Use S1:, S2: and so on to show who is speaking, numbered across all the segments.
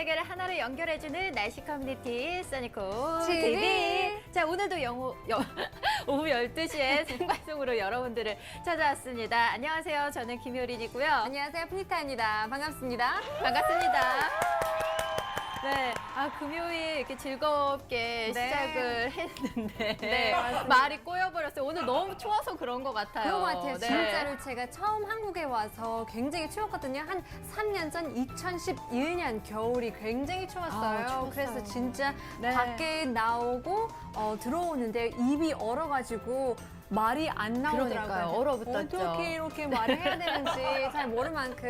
S1: 세계를 하나로 연결해주는 날씨 커뮤니티 써니코
S2: TV.
S1: TV. 자, 오늘도 오후 12시에 생방송으로 여러분들을 찾아왔습니다. 안녕하세요. 저는 김효린이고요.
S2: 안녕하세요, 푸니타입니다. 반갑습니다.
S1: 반갑습니다. 네, 금요일 이렇게 즐겁게
S2: 네.
S1: 시작을 했는데
S2: 네, 맞습니다.
S1: 말이 꼬여버렸어요. 오늘 너무 추워서 그런 것 같아요.
S2: 그런 것 같아요.
S1: 네.
S2: 진짜로 제가 처음 한국에 와서 굉장히 추웠거든요. 한 3년 전 2011년 겨울이 굉장히 추웠어요.
S1: 추웠어요.
S2: 그래서 진짜
S1: 네.
S2: 밖에 나오고 들어오는데 입이 얼어가지고 말이 안 나오더라고요.
S1: 그러니까요. 얼어붙었죠.
S2: 어떻게 이렇게 말을 해야 되는지 잘 모를 만큼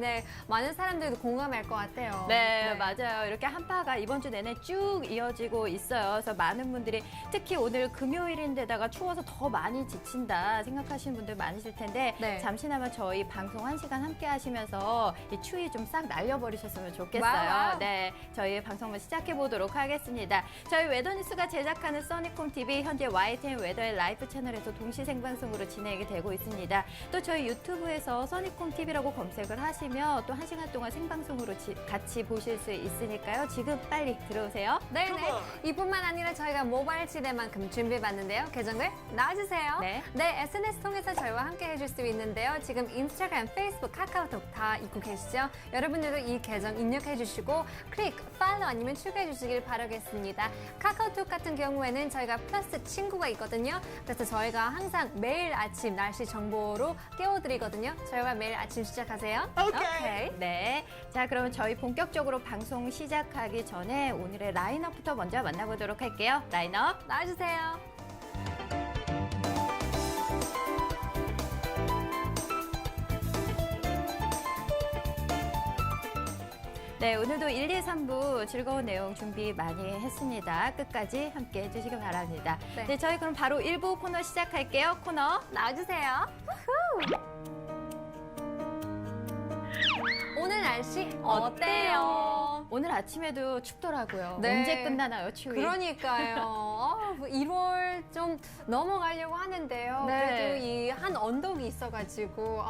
S2: 네, 많은 사람들도 공감할 것 같아요.
S1: 네, 맞아요. 이렇게 한파가 이번 주 내내 쭉 이어지고 있어요. 그래서 많은 분들이 특히 오늘 금요일인데다가 추워서 더 많이 지친다 생각하시는 분들 많으실 텐데
S2: 네.
S1: 잠시나마 저희 방송 1시간 함께 하시면서 이 추위 좀 싹 날려버리셨으면 좋겠어요.
S2: 와우.
S1: 네, 저희 방송을 시작해 보도록 하겠습니다. 저희 웨더뉴스가 제작하는 써니콤 TV 현재 YTN 웨더의 라이브 채널에서 동시 생방송으로 진행이 되고 있습니다. 또 저희 유튜브에서 써니콤 TV라고 검색을 하시면 또 1시간 동안 생방송으로 같이 보실 수 있으니까요. 지금 빨리 들어오세요.
S2: 네네. 이뿐만 아니라 저희가 모바일 시대만큼 준비해봤는데요. 계정을 나와주세요.
S1: 네.
S2: SNS 통해서 저희와 함께 해줄 수 있는데요. 지금 인스타그램, 페이스북, 카카오톡 다 입고 계시죠? 여러분들도 이 계정 입력해주시고 클릭, 팔로우 아니면 추가해주시길 바라겠습니다. 카카오톡 같은 경우에는 저희가 플러스 친구가 있거든요. 그래서 저희가 항상 매일 아침 날씨 정보로 깨워드리거든요. 저희와 매일 아침 시작하세요.
S1: 오케이. 네. 자, 그러면 저희 본격적으로 방송 시작하기 전에 오늘의 라인업부터 먼저 만나보도록 할게요. 라인업.
S2: 나와주세요.
S1: 네, 오늘도 1, 2, 3부 즐거운 내용 준비 많이 했습니다. 끝까지 함께 해주시기 바랍니다.
S2: 네.
S1: 네, 저희 그럼 바로 1부 코너 시작할게요. 코너.
S2: 나와주세요. 오늘 날씨 어때요?
S1: 오늘 아침에도 춥더라고요.
S2: 네.
S1: 언제 끝나나요, 추위?
S2: 그러니까요. 1월 좀 넘어가려고 하는데요.
S1: 네.
S2: 그래도 이 한 언덕이 있어가지고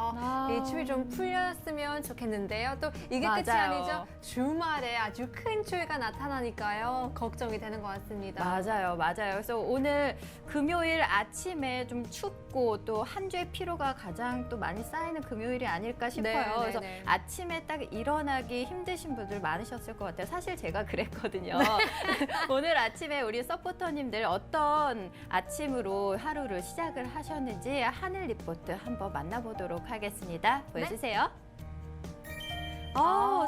S2: 이 추위 좀 풀렸으면 좋겠는데요. 또 이게 끝이
S1: 맞아요.
S2: 아니죠. 주말에 아주 큰 추위가 나타나니까요. 걱정이 되는 것 같습니다.
S1: 맞아요, 맞아요. 그래서 오늘 금요일 아침에 좀 춥고 또 한 주의 피로가 가장 또 많이 쌓이는 금요일이 아닐까 싶어요.
S2: 네, 네,
S1: 그래서
S2: 네.
S1: 아침에 딱 일어나기 힘드신 분들 많으셨을 것 같아요. 사실 제가 그랬거든요. 오늘 아침에 우리 서포터님들 어떤 아침으로 하루를 시작을 하셨는지 하늘 리포트 한번 만나보도록 하겠습니다. 보여주세요.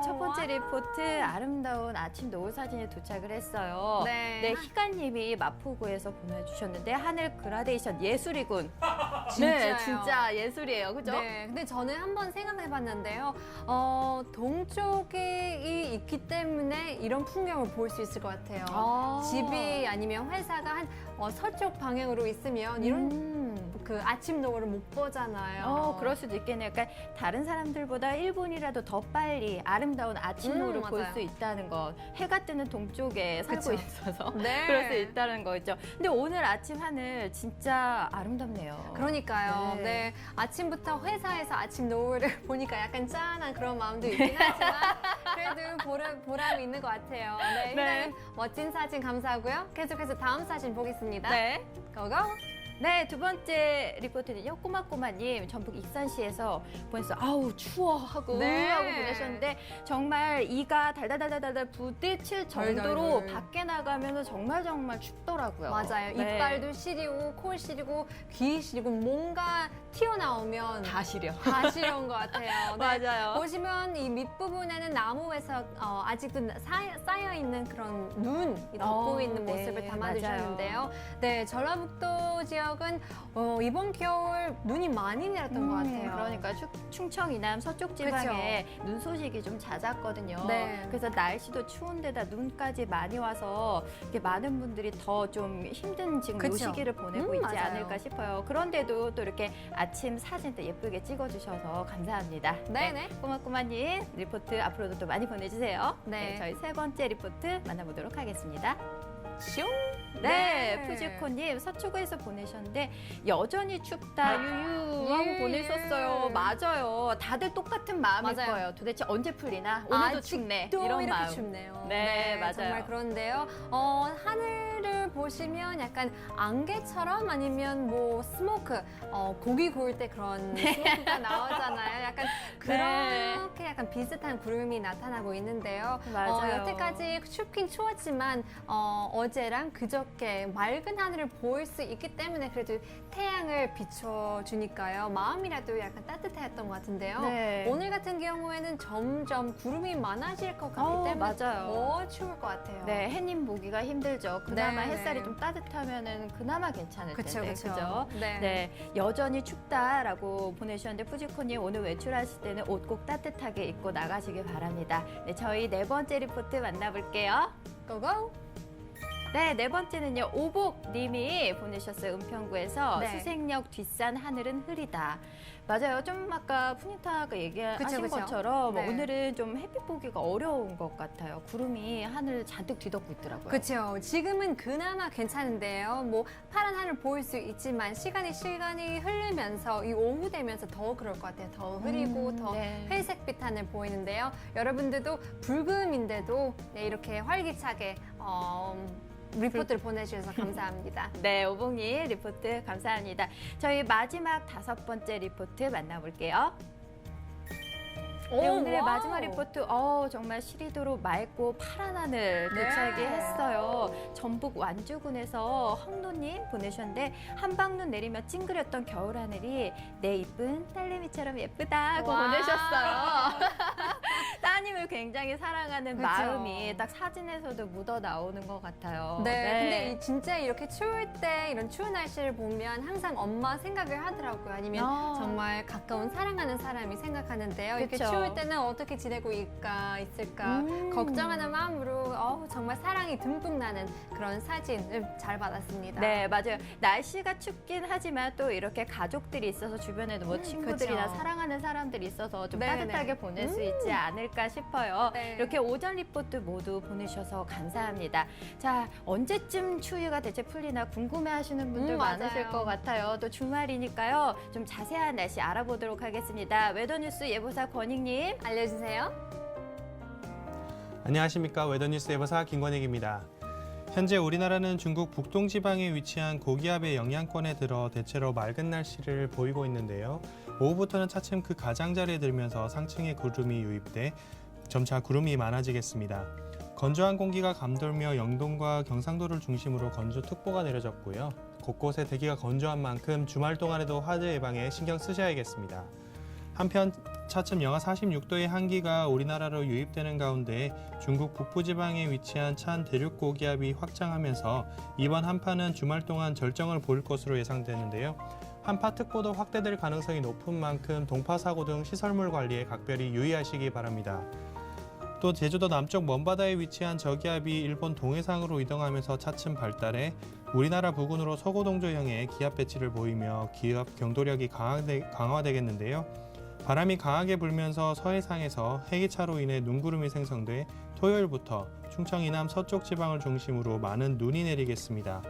S1: 첫 번째
S2: 와우.
S1: 리포트 아름다운 아침 노을 사진이 도착을 했어요.
S2: 네.
S1: 희가님이 마포구에서 보내주셨는데 하늘 그라데이션 예술이군.
S2: 진짜요.
S1: 네, 진짜 예술이에요, 그죠?
S2: 네, 근데 저는 한번 생각해봤는데요. 동쪽에 있기 때문에 이런 풍경을 볼 수 있을 것 같아요. 집이 아니면 회사가 한 서쪽 방향으로 있으면 이런 그 아침 노을을 못 보잖아요.
S1: 그럴 수도 있겠네요. 그러니까 다른 사람들보다 1분이라도 더 빨리 아름다운 아침 노을을 볼
S2: 맞아요.
S1: 수 있다는 것. 해가 뜨는 동쪽에 살고
S2: 그쵸.
S1: 있어서
S2: 네.
S1: 그럴 수 있다는 거죠. 근데 오늘 아침 하늘 진짜 아름답네요.
S2: 그러니까요.
S1: 네.
S2: 네. 아침부터 회사에서 아침 노을을 보니까 약간 짠한 그런 마음도 있긴 하지만 그래도 보람이 있는 것 같아요. 네,
S1: 네.
S2: 일단 멋진 사진 감사하고요. 계속해서 다음 사진 보겠습니다.
S1: 네.
S2: 고고!
S1: 네, 두 번째 리포트는요. 꼬마꼬마님 전북 익산시에서 보냈어요. 아우 추워 하고
S2: 네.
S1: 하고 보내셨는데 정말 이가 달달달달달 부딪힐 정도로
S2: 덜덜덜.
S1: 밖에 나가면 정말 춥더라고요.
S2: 맞아요.
S1: 네.
S2: 이빨도 시리고 코 시리고 귀 시리고 뭔가 튀어나오면
S1: 다 시려.
S2: 다 시려운 것 같아요. 네.
S1: 맞아요.
S2: 보시면 이 밑부분에는 나무에서 아직도 쌓여있는 그런 눈이 덮고 있는
S1: 네,
S2: 모습을 담아주셨는데요. 네, 전라북도 지역은 이번 겨울 눈이 많이 내렸던 것 같아요.
S1: 그러니까 충청 이남 서쪽 지방에 눈 소식이 좀 잦았거든요.
S2: 네.
S1: 그래서 날씨도 추운데다 눈까지 많이 와서 이렇게 많은 분들이 더 좀 힘든 지금 이
S2: 그쵸?
S1: 시기를 보내고 있지
S2: 맞아요.
S1: 않을까 싶어요. 그런데도 또 이렇게 아침 사진도 예쁘게 찍어주셔서 감사합니다.
S2: 네네.
S1: 꼬마꼬마님 리포트 앞으로도 또 많이 보내주세요.
S2: 네.
S1: 저희 세 번째 리포트 만나보도록 하겠습니다.
S2: 슝.
S1: 네, 푸지코님 서초구에서 보내셨는데 여전히 춥다 유유 하고
S2: 예.
S1: 보내셨어요. 맞아요. 다들 똑같은 마음일
S2: 맞아요.
S1: 거예요. 도대체 언제 풀리나? 오늘도 춥네.
S2: 또
S1: 이런
S2: 이렇게
S1: 마음.
S2: 춥네요.
S1: 네, 맞아요.
S2: 정말 그런데요. 하늘을 보시면 약간 안개처럼 아니면 뭐 스모크, 고기 구울 때 그런 스모크가 나오잖아요. 약간
S1: 네.
S2: 그렇게 약간 비슷한 구름이 나타나고 있는데요.
S1: 맞아요.
S2: 여태까지 춥긴 추웠지만 어제랑 그저께 맑은 하늘을 보일 수 있기 때문에 그래도 태양을 비춰주니까요. 마음이라도 약간 따뜻했던 것 같은데요.
S1: 네.
S2: 오늘 같은 경우에는 점점 구름이 많아질 것 같기 때문에
S1: 맞아요.
S2: 더 추울 것 같아요.
S1: 네, 해님 보기가 힘들죠. 그나마
S2: 네.
S1: 햇살이 좀 따뜻하면은 그나마 괜찮을
S2: 그쵸,
S1: 텐데,
S2: 그쵸.
S1: 그죠?
S2: 네.
S1: 네, 여전히 춥다라고 보내주셨는데 푸지코님 오늘 외출하실 때는 옷 꼭 따뜻하게 입고 나가시길 바랍니다. 네, 저희 네 번째 리포트 만나볼게요.
S2: 고고!
S1: 네, 네 번째는요. 오복님이 보내셨어요. 은평구에서
S2: 네.
S1: 수색역 뒷산 하늘은 흐리다. 맞아요. 좀 아까 푸니타가 얘기하신
S2: 그쵸, 그쵸.
S1: 것처럼
S2: 네.
S1: 오늘은 좀 햇빛 보기가 어려운 것 같아요. 구름이 하늘을 잔뜩 뒤덮고 있더라고요.
S2: 그렇죠. 지금은 그나마 괜찮은데요. 뭐 파란 하늘 보일 수 있지만 시간이 흐르면서 이 오후 되면서 더 그럴 것 같아요. 더 흐리고 더
S1: 네.
S2: 회색빛 하늘 보이는데요. 여러분들도 불금인데도 네, 이렇게 활기차게 리포트를 보내주셔서 감사합니다.
S1: 네, 오복님 리포트 감사합니다. 저희 마지막 다섯 번째 리포트 만나볼게요. 네, 오늘의
S2: 와우.
S1: 마지막 리포트 정말 시리도록 맑고 파란 하늘
S2: 네.
S1: 도착이 했어요. 전북 완주군에서 헝노님 보내셨는데 한방눈 내리며 찡그렸던 겨울 하늘이 내 이쁜 딸내미처럼 예쁘다고
S2: 와.
S1: 보내셨어요. 따님을 굉장히 사랑하는
S2: 그쵸.
S1: 마음이 딱 사진에서도 묻어 나오는 것 같아요.
S2: 네, 근데 진짜 이렇게 추울 때 이런 추운 날씨를 보면 항상 엄마 생각을 하더라고요. 아니면 정말 가까운 사랑하는 사람이 생각하는데요. 이렇게
S1: 그쵸.
S2: 추울 때는 어떻게 지내고 있을까 걱정하는 마음으로 정말 사랑이 듬뿍 나는 그런 사진을 잘 받았습니다.
S1: 네, 맞아요. 날씨가 춥긴 하지만 또 이렇게 가족들이 있어서 주변에도 뭐 친구들이나
S2: 그쵸.
S1: 사랑하는 사람들이 있어서 좀
S2: 네,
S1: 따뜻하게
S2: 네.
S1: 보낼 수 있지 않을까 싶어요.
S2: 네.
S1: 이렇게 오전 리포트 모두 보내주셔서 감사합니다. 자, 언제쯤 추위가 대체 풀리나 궁금해하시는 분들
S2: 맞아요.
S1: 많으실 것 같아요. 또 주말이니까요. 좀 자세한 날씨 알아보도록 하겠습니다. 웨더뉴스 예보사 권익님.
S2: 알려주세요.
S3: 안녕하십니까. 웨더뉴스 예보사 김권익입니다. 현재 우리나라는 중국 북동지방에 위치한 고기압의 영향권에 들어 대체로 맑은 날씨를 보이고 있는데요. 오후부터는 차츰 그 가장자리에 들면서 상층의 구름이 유입돼 점차 구름이 많아지겠습니다. 건조한 공기가 감돌며 영동과 경상도를 중심으로 건조특보가 내려졌고요. 곳곳에 대기가 건조한 만큼 주말 동안에도 화재 예방에 신경 쓰셔야겠습니다. 한편 차츰 영하 46도의 한기가 우리나라로 유입되는 가운데 중국 북부지방에 위치한 찬 대륙 고기압이 확장하면서 이번 한파는 주말 동안 절정을 보일 것으로 예상되는데요. 한파특보도 확대될 가능성이 높은 만큼 동파사고 등 시설물 관리에 각별히 유의하시기 바랍니다. 또 제주도 남쪽 먼바다에 위치한 저기압이 일본 동해상으로 이동하면서 차츰 발달해 우리나라 부근으로 서고동조 형의 기압 배치를 보이며 기압 경도력이 강화되겠는데요. 바람이 강하게 불면서 서해상에서 해기차로 인해 눈구름이 생성돼 토요일부터 충청 이남 서쪽 지방을 중심으로 많은 눈이 내리겠습니다.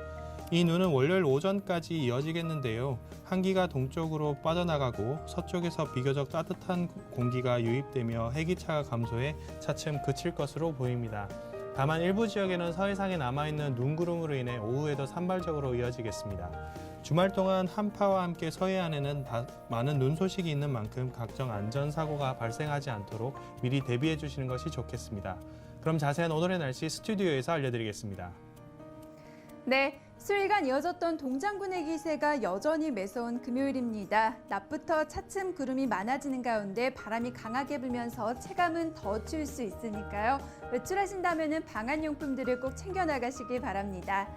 S3: 이 눈은 월요일 오전까지 이어지겠는데요. 한기가 동쪽으로 빠져나가고 서쪽에서 비교적 따뜻한 공기가 유입되며 해기차가 감소해 차츰 그칠 것으로 보입니다. 다만 일부 지역에는 서해상에 남아있는 눈구름으로 인해 오후에도 산발적으로 이어지겠습니다. 주말 동안 한파와 함께 서해안에는 많은 눈 소식이 있는 만큼 각종 안전사고가 발생하지 않도록 미리 대비해 주시는 것이 좋겠습니다. 그럼 자세한 오늘의 날씨 스튜디오에서 알려드리겠습니다.
S4: 네, 수일간 이어졌던 동장군의 기세가 여전히 매서운 금요일입니다. 낮부터 차츰 구름이 많아지는 가운데 바람이 강하게 불면서 체감은 더 추울 수 있으니까요. 외출하신다면 방한용품들을 꼭 챙겨 나가시길 바랍니다.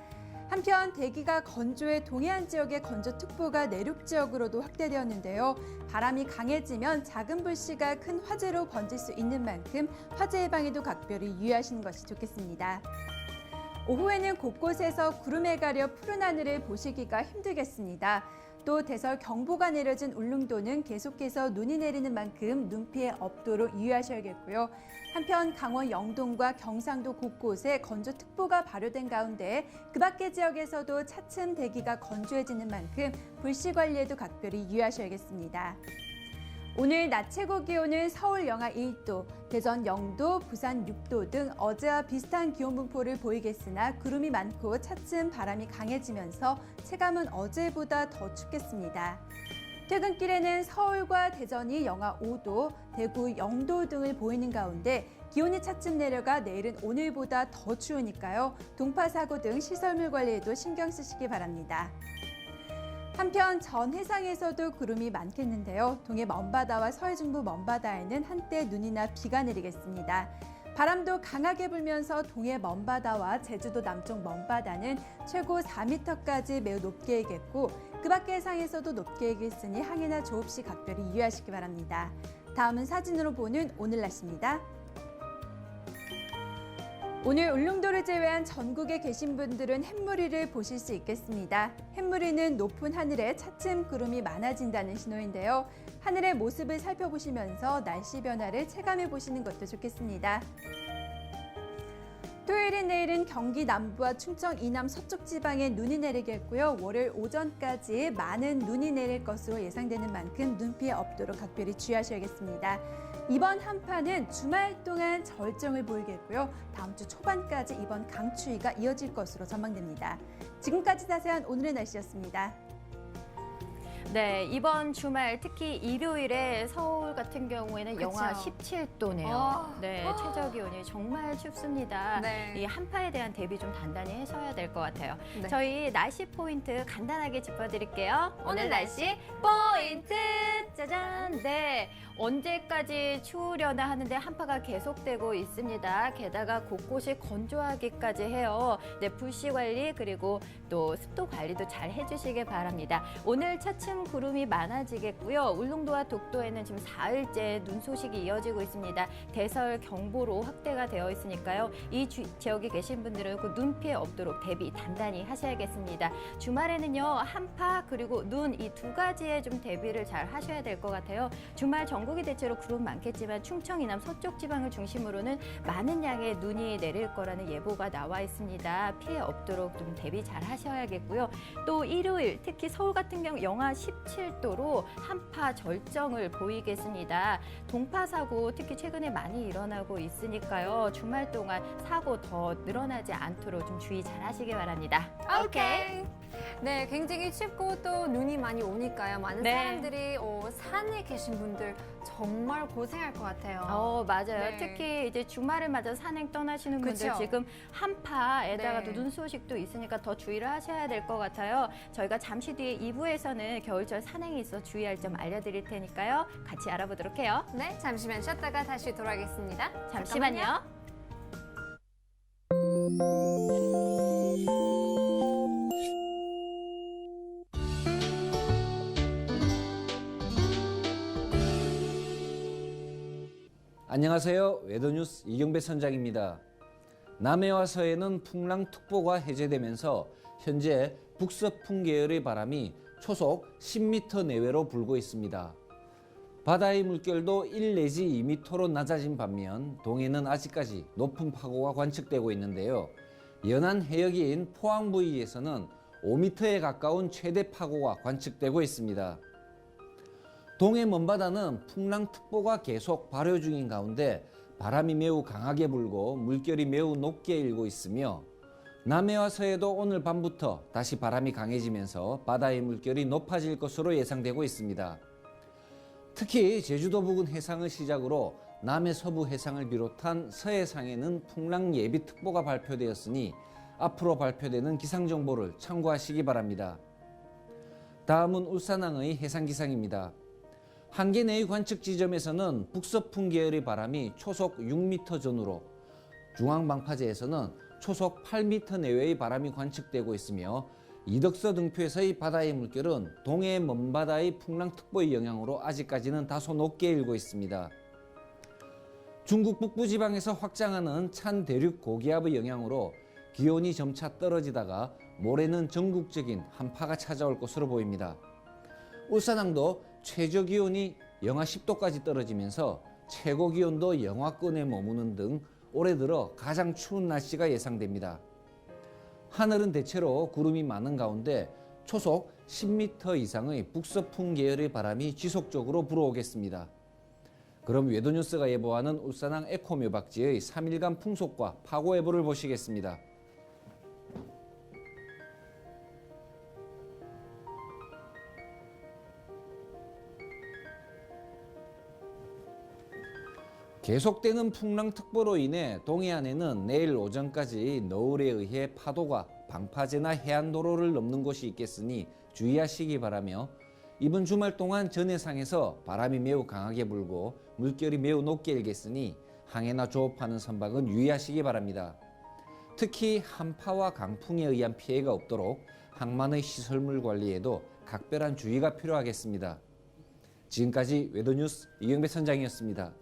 S4: 한편 대기가 건조해 동해안 지역의 건조특보가 내륙 지역으로도 확대되었는데요. 바람이 강해지면 작은 불씨가 큰 화재로 번질 수 있는 만큼 화재 예방에도 각별히 유의하시는 것이 좋겠습니다. 오후에는 곳곳에서 구름에 가려 푸른 하늘을 보시기가 힘들겠습니다. 또 대설 경보가 내려진 울릉도는 계속해서 눈이 내리는 만큼 눈 피해 없도록 유의하셔야겠고요. 한편 강원 영동과 경상도 곳곳에 건조특보가 발효된 가운데 그 밖의 지역에서도 차츰 대기가 건조해지는 만큼 불씨 관리에도 각별히 유의하셔야겠습니다. 오늘 낮 최고 기온은 서울 영하 1도, 대전 0도, 부산 6도 등 어제와 비슷한 기온 분포를 보이겠으나 구름이 많고 차츰 바람이 강해지면서 체감은 어제보다 더 춥겠습니다. 퇴근길에는 서울과 대전이 영하 5도, 대구 0도 등을 보이는 가운데 기온이 차츰 내려가 내일은 오늘보다 더 추우니까요. 동파 사고 등 시설물 관리에도 신경 쓰시기 바랍니다. 한편 전 해상에서도 구름이 많겠는데요. 동해 먼바다와 서해중부 먼바다에는 한때 눈이나 비가 내리겠습니다. 바람도 강하게 불면서 동해 먼바다와 제주도 남쪽 먼바다는 최고 4m까지 매우 높게 일겠고 그 밖의 해상에서도 높게 일겠으니 항해나 조업 시 각별히 유의하시기 바랍니다. 다음은 사진으로 보는 오늘 날씨입니다. 오늘 울릉도를 제외한 전국에 계신 분들은 햇무리를 보실 수 있겠습니다. 햇무리는 높은 하늘에 차츰 구름이 많아진다는 신호인데요. 하늘의 모습을 살펴보시면서 날씨 변화를 체감해 보시는 것도 좋겠습니다. 토요일인 내일은 경기 남부와 충청 이남 서쪽 지방에 눈이 내리겠고요. 월요일 오전까지 많은 눈이 내릴 것으로 예상되는 만큼 눈 피해 없도록 각별히 주의하셔야겠습니다. 이번 한파는 주말 동안 절정을 보이겠고요. 다음 주 초반까지 이번 강추위가 이어질 것으로 전망됩니다. 지금까지 자세한 오늘의 날씨였습니다.
S1: 네, 이번 주말 특히 일요일에 서울 같은 경우에는
S2: 그쵸.
S1: 영하 17도네요. 네, 최저 기온이 정말 춥습니다.
S2: 네.
S1: 이 한파에 대한 대비 좀 단단히 하셔야 될 것 같아요.
S2: 네.
S1: 저희 날씨 포인트 간단하게 짚어드릴게요.
S2: 오늘 날씨
S1: 포인트 짜잔. 네, 언제까지 추우려나 하는데 한파가 계속되고 있습니다. 게다가 곳곳이 건조하기까지 해요. 네, 불씨 관리 그리고 또 습도 관리도 잘 해주시길 바랍니다. 오늘 차츰 구름이 많아지겠고요. 울릉도와 독도에는 지금 사흘째 눈 소식이 이어지고 있습니다. 대설 경보로 확대가 되어 있으니까요. 이 지역에 계신 분들은 그 눈 피해 없도록 대비 단단히 하셔야겠습니다. 주말에는요, 한파 그리고 눈 이 두 가지에 좀 대비를 잘 하셔야 될 것 같아요. 주말 전국이 대체로 구름 많겠지만 충청 이남 서쪽 지방을 중심으로는 많은 양의 눈이 내릴 거라는 예보가 나와 있습니다. 피해 없도록 좀 대비 잘 하셔야겠고요. 또 일요일 특히 서울 같은 경우 영하 17도로 한파 절정을 보이겠습니다. 동파 사고 특히 최근에 많이 일어나고 있으니까요. 주말 동안 사고 더 늘어나지 않도록 좀 주의 잘 하시기 바랍니다.
S2: 오케이. 네, 굉장히 춥고 또 눈이 많이 오니까요. 많은
S1: 네.
S2: 사람들이 산에 계신 분들 정말 고생할 것 같아요.
S1: 맞아요.
S2: 네.
S1: 특히 이제 주말을 맞아 산행 떠나시는 분들
S2: 그쵸?
S1: 지금 한파에다가
S2: 네.
S1: 또 눈 소식도 있으니까 더 주의를 하셔야 될 것 같아요. 저희가 잠시 뒤에 2부에서는 겨울철 산행에 있어 주의할 점 알려드릴 테니까요. 같이 알아보도록 해요.
S2: 네, 잠시만 쉬었다가 다시 돌아오겠습니다.
S1: 잠시만요.
S5: 안녕하세요. 웨더뉴스 이경배 선장입니다. 남해와 서해는 풍랑특보가 해제되면서 현재 북서풍 계열의 바람이 초속 10m 내외로 불고 있습니다. 바다의 물결도 1 내지 2m로 낮아진 반면 동해는 아직까지 높은 파고가 관측되고 있는데요. 연안 해역인 포항 부위에서는 5m에 가까운 최대 파고가 관측되고 있습니다. 동해 먼바다는 풍랑특보가 계속 발효 중인 가운데 바람이 매우 강하게 불고 물결이 매우 높게 일고 있으며 남해와 서해도 오늘 밤부터 다시 바람이 강해지면서 바다의 물결이 높아질 것으로 예상되고 있습니다. 특히 제주도 부근 해상을 시작으로 남해 서부 해상을 비롯한 서해상에는 풍랑 예비특보가 발표되었으니 앞으로 발표되는 기상정보를 참고하시기 바랍니다. 다음은 울산항의 해상기상입니다. 한계 내의 관측 지점에서는 북서풍 계열의 바람이 초속 6m 전후로 중앙방파제에서는 초속 8m 내외의 바람이 관측되고 있으며 이덕서 등표에서의 바다의 물결은 동해 먼바다의 풍랑특보의 영향으로 아직까지는 다소 높게 일고 있습니다. 중국 북부지방에서 확장하는 찬 대륙 고기압의 영향으로 기온이 점차 떨어지다가 모레는 전국적인 한파가 찾아올 것으로 보입니다. 울산항도 최저 기온이 영하 10도까지 떨어지면서 최고 기온도 영하권에 머무는 등 올해 들어 가장 추운 날씨가 예상됩니다. 하늘은 대체로 구름이 많은 가운데 초속 10m 이상의 북서풍 계열의 바람이 지속적으로 불어오겠습니다. 그럼 외도뉴스가 예보하는 울산항 에코묘박지의 3일간 풍속과 파고 예보를 보시겠습니다. 계속되는 풍랑특보로 인해 동해안에는 내일 오전까지 너울에 의해 파도가 방파제나 해안도로를 넘는 곳이 있겠으니 주의하시기 바라며 이번 주말 동안 전해상에서 바람이 매우 강하게 불고 물결이 매우 높게 일겠으니 항해나 조업하는 선박은 유의하시기 바랍니다. 특히 한파와 강풍에 의한 피해가 없도록 항만의 시설물 관리에도 각별한 주의가 필요하겠습니다. 지금까지 웨더뉴스 이경배 선장이었습니다.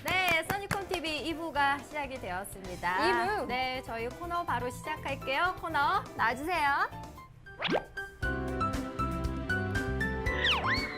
S1: 네, 써니콤 TV 2부가 시작이 되었습니다.
S2: 2부?
S1: 네, 저희 코너 바로 시작할게요. 코너
S2: 나와주세요.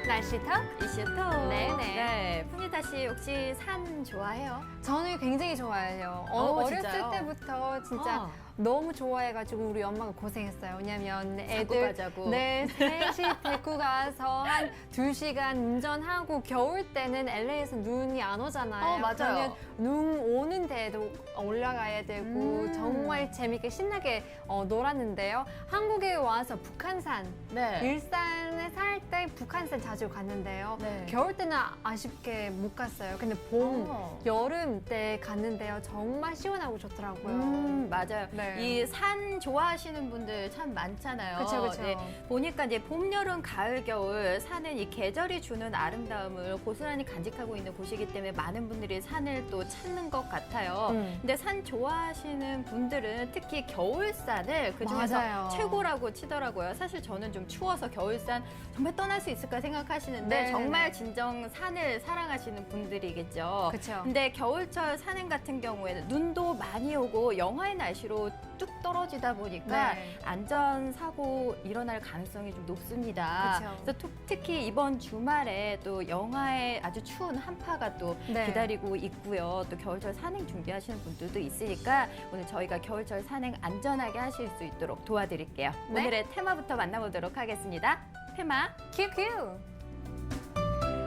S2: 날씨톡?
S1: 이슈톡.
S2: 네네.
S1: 네, 푸니타 씨 혹시 산 좋아해요?
S2: 저는 굉장히 좋아해요. 어렸을
S1: 진짜요?
S2: 때부터 진짜 너무 좋아해가지고 우리 엄마가 고생했어요. 왜냐면
S1: 자고
S2: 애들
S1: 가자고.
S2: 네, 셋이 데리고 가서 한 2시간 운전하고 겨울 때는 LA에서 눈이 안 오잖아요.
S1: 맞아요.
S2: 그러면 눈 오는 데에도 올라가야 되고 정말 재밌게 신나게 놀았는데요. 한국에 와서 북한산,
S1: 네.
S2: 일산에 살 때 북한산 자주 갔는데요.
S1: 네.
S2: 겨울 때는 아쉽게 못 갔어요. 근데 봄, 여름 때 갔는데요. 정말 시원하고 좋더라고요.
S1: 맞아요.
S2: 네.
S1: 이 산 좋아하시는 분들 참 많잖아요.
S2: 그쵸, 그쵸.
S1: 네, 보니까 이제 봄, 여름, 가을, 겨울 산은 이 계절이 주는 아름다움을 고스란히 간직하고 있는 곳이기 때문에 많은 분들이 산을 또 찾는 것 같아요. 근데 산 좋아하시는 분들은 특히 겨울산을 그중에서
S2: 맞아요.
S1: 최고라고 치더라고요. 사실 저는 좀 추워서 겨울산 정말 떠날 수 있을까 생각하시는데
S2: 네네네.
S1: 정말 진정 산을 사랑하시는 분들이겠죠.
S2: 그쵸.
S1: 근데 겨울철 산행 같은 경우에는 눈도 많이 오고 영하의 날씨로 뚝 떨어지다 보니까
S2: 네.
S1: 안전사고 일어날 가능성이 좀 높습니다.
S2: 그쵸.
S1: 그래서 특히 이번 주말에 또 영하의 아주 추운 한파가 또
S2: 네.
S1: 기다리고 있고요. 또 겨울철 산행 준비하시는 분들도 있으니까 오늘 저희가 겨울철 산행 안전하게 하실 수 있도록 도와드릴게요.
S2: 네.
S1: 오늘의 테마부터 만나보도록 하겠습니다. 테마.
S2: 큐큐.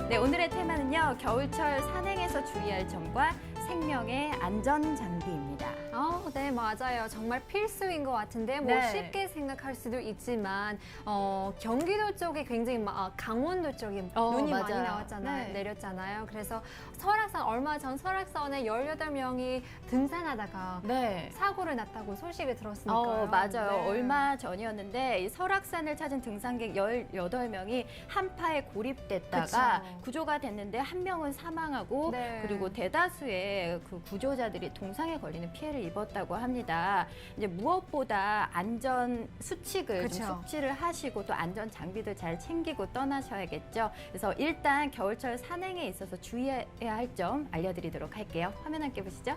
S1: 네, 오늘의 테마는요. 겨울철 산행에서 주의할 점과 생명의 안전 장비입니다.
S2: 네, 맞아요. 정말 필수인 것 같은데 뭐
S1: 네.
S2: 쉽게 생각할 수도 있지만 경기도 쪽에 굉장히 강원도 쪽에 눈이 많이
S1: 맞아요.
S2: 나왔잖아요.
S1: 네.
S2: 내렸잖아요. 그래서 설악산 얼마 전 설악산에 18명이 등산하다가
S1: 네.
S2: 사고를 났다고 소식을 들었으니까요.
S1: 맞아요.
S2: 네.
S1: 얼마 전이었는데 이 설악산을 찾은 등산객 18명이 한파에 고립됐다가
S2: 그쵸.
S1: 구조가 됐는데 한 명은 사망하고
S2: 네.
S1: 그리고 대다수의 그 구조자들이 동상에 걸리는 피해를 입었다고 합니다. 이제 무엇보다 안전 수칙을 좀
S2: 그쵸.
S1: 숙지를 하시고 또 안전 장비도 잘 챙기고 떠나셔야겠죠. 그래서 일단 겨울철 산행에 있어서 주의해야 할 점 알려드리도록 할게요. 화면 함께 보시죠.